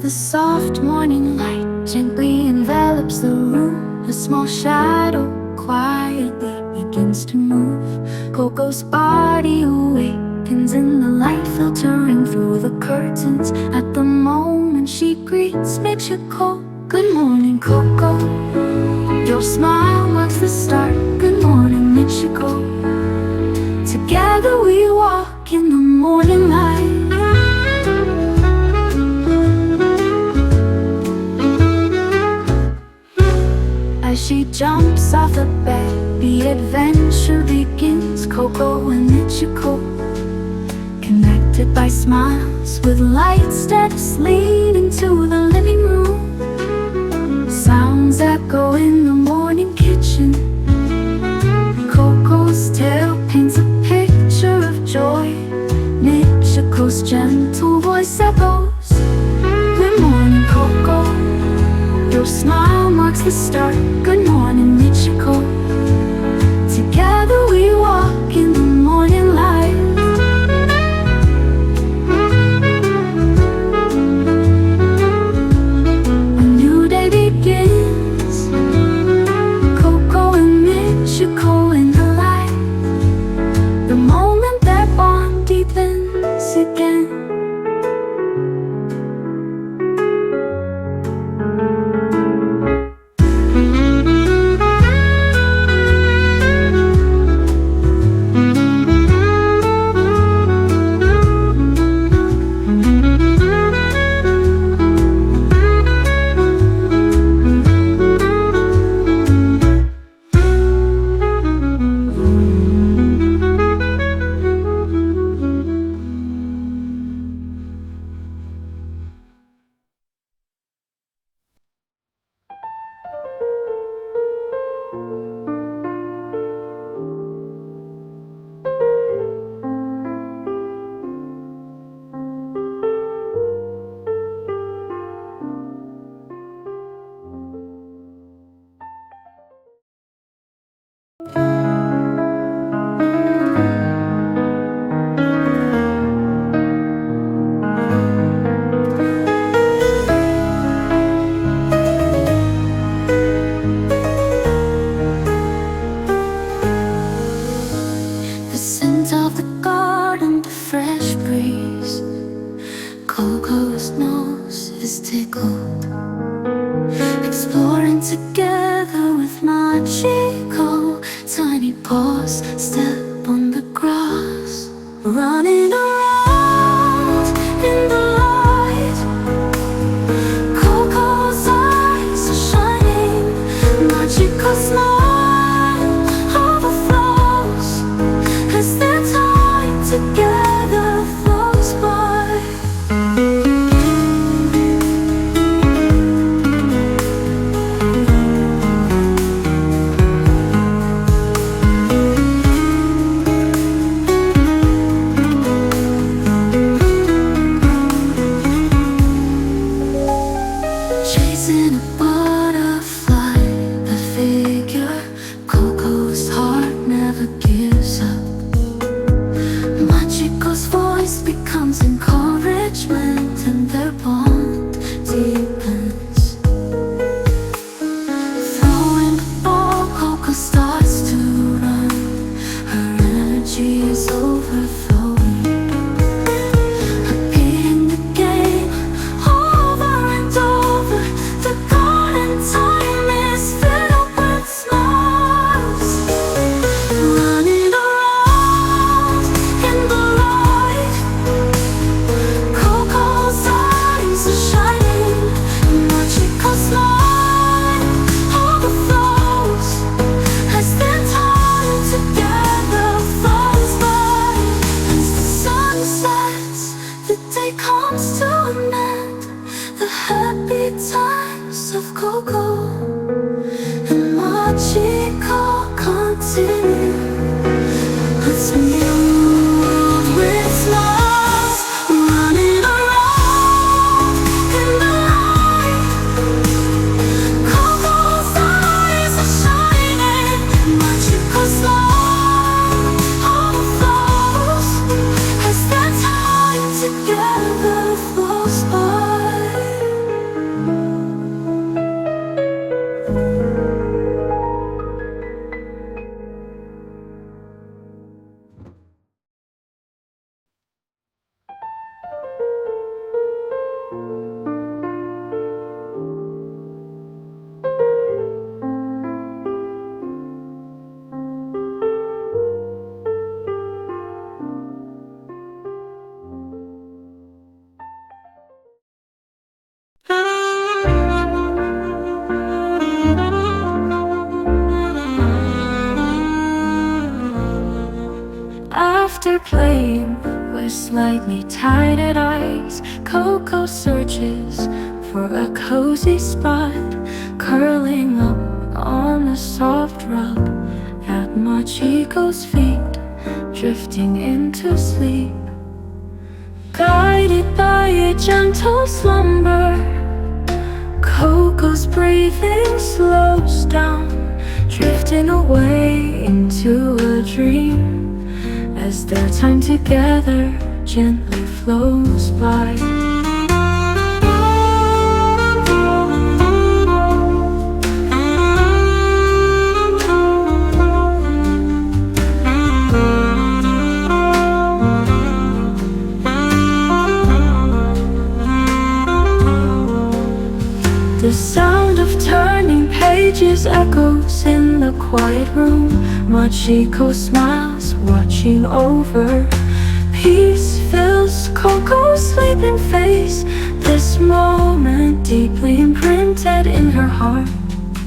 The soft morning light gently envelops the room. A small shadow quietly begins to move. Coco's body awakens in the light filtering through the curtains. At the moment she greets Michiko. Good morning, Coco. Your smile marks the start. Good morning, Michiko. Together we walk in the morning light. As she jumps off the bed, the adventure begins. Coco and Michiko, connected by smiles, with light steps leading to the living room. Sounds echo in the morning kitchen. Coco's tail paints a picture of joy. Michiko's gentle voice echoes. Good morning, Coco. Your smile marks the start. Good morning, Michiko. Together we walk in the morning light. A new day begins. Coco and Michiko in the light. The moment their bond deepens again. Coco's nose is tickled, exploring together with Michiko. Tiny paws step on the grass, running around in the light. Coco's eyes are shining, Michiko's smile overflows as their time together flows by. Chasing a butterfly, a figure, Coco's heart never gives up. Michiko's voice becomes encouragement and their bond deepens. Throwing the ball, Coco starts to run. Her energy is overflowing, repeating the game over and over. The golden time is filled with smiles, running around in the light. Coco's eyes are shining, Michiko's smile overflows as their time together flows by. As the sun sets, the day comes to an end. The happy times of Coco and Michiko continue. It's filled with smiles, running around in the light. Coco's eyes are shining, Michiko's smile overflows as their time together flows by. after playing with slightly tired eyes, Coco searches for a cozy spot, curling up on a soft rug at Machiko's feet, drifting into sleep. Guided by a gentle slumber, Coco's breathing slows down, drifting away into a dream as their time together gently flows by. The sound of turning pages echoes in the quiet room. Machiko smiles, watching over. Peace fills Coco's sleeping face, this moment deeply imprinted in her heart.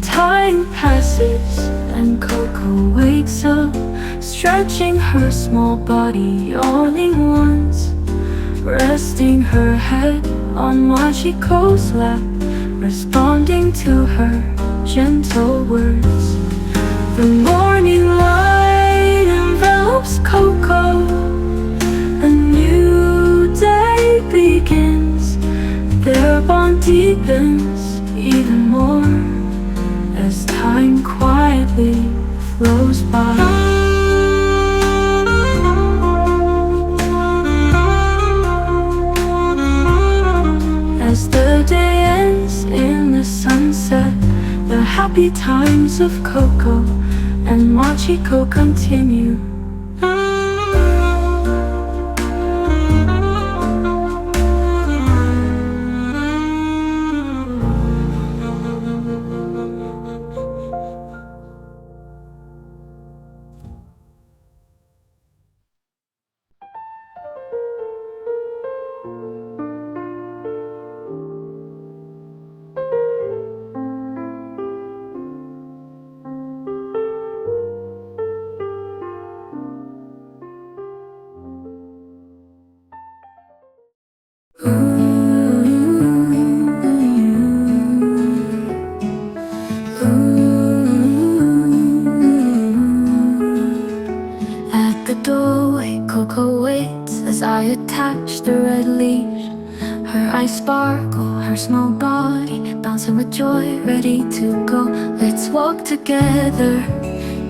Time passes and Coco wakes up, stretching her small body, yawning once, resting her head on Machiko's lap, responding to her gentle words. The morning light envelops Coco, a new day begins. Their bond deepens even more as time quietly flows by. As the day ends in the sunset, the happy times of Coco and Machiko continue. At the doorway, Coco waits as I attach the red leash. Her eyes sparkle, her small body bouncing with joy, ready to go. Let's walk together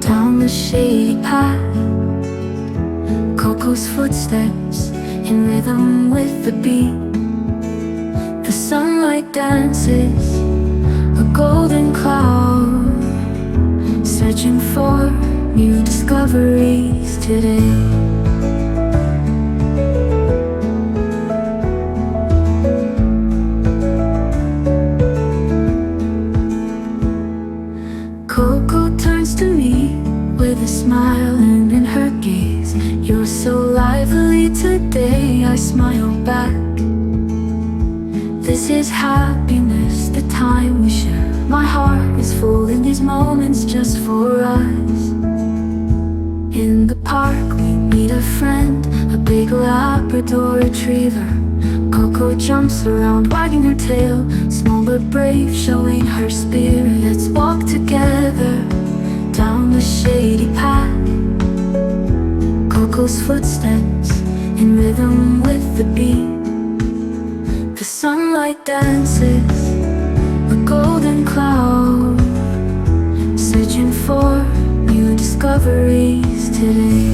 down the shady path. Coco's footsteps in rhythm with the beat. The sunlight dances, a golden cloud, searching for new discoveries today. Coco turns to me with a smile, and in her gaze, "You're so lively today," I smile back. This is happiness, the time we share. My heart is full in these moments just for us. In the park we meet a friend, a big Labrador retriever. Coco jumps around, wagging her tail, small but brave, showing her spirit. Let's walk together down the shady path. Coco's footsteps in rhythm with the beat. The sunlight dances, a golden cloud, searching for new discoveries today.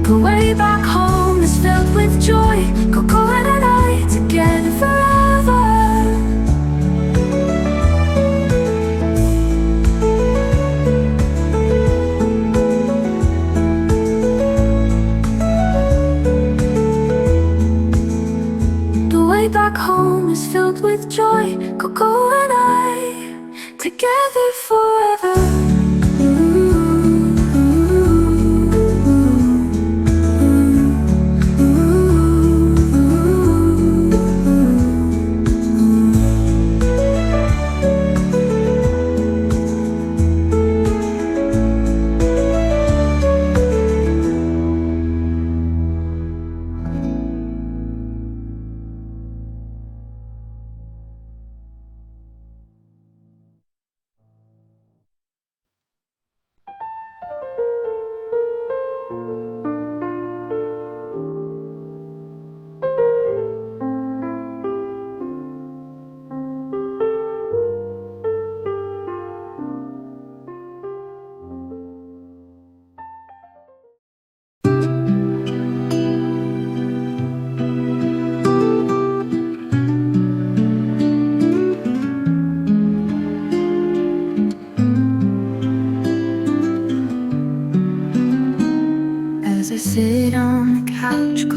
The way back home is filled with joy, Coco and I together forever. The way back home is filled with joy, Coco and I together forever.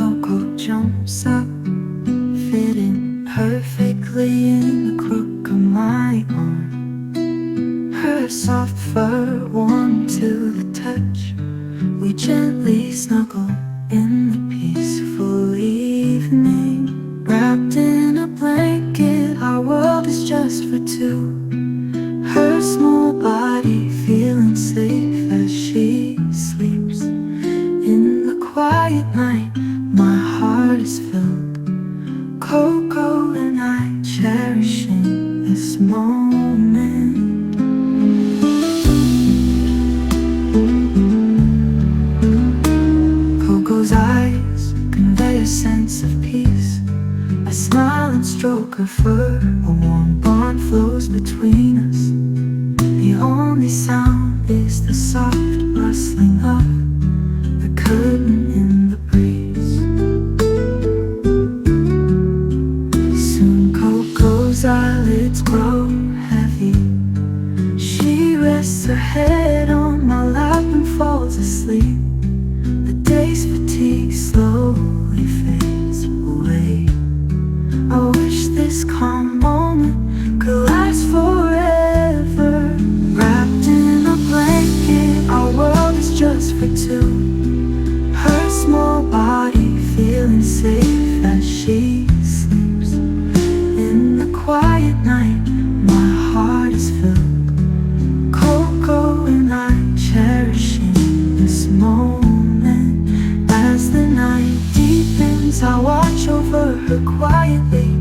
Coco jumps up, fitting perfectly in the crook of my arm. Her soft fur warm to the touch. We gently snuggle in the peaceful evening. Wrapped in a blanket, our world is just for two. Her small body feeling safe as she sleeps. In the quiet night, my heart is filled. Coco and I cherishing this moment. Coco's eyes convey a sense of peace. I smile and stroke her fur. A warm bond flows between us. The only sound is the soft rustling of the curtain in the breeze. Soon Coco's eyelids grow heavy. She rests her head on my lap and falls asleep. The day's fatigue slowly fades away. I wish this calm moment could last forever. Wrapped in a blanket, our world is just for two. Her small body feeling safe as she sleeps. In the quiet night, my heart is filled. Coco and I cherishing this moment. As the night deepens, I watch over her quietly.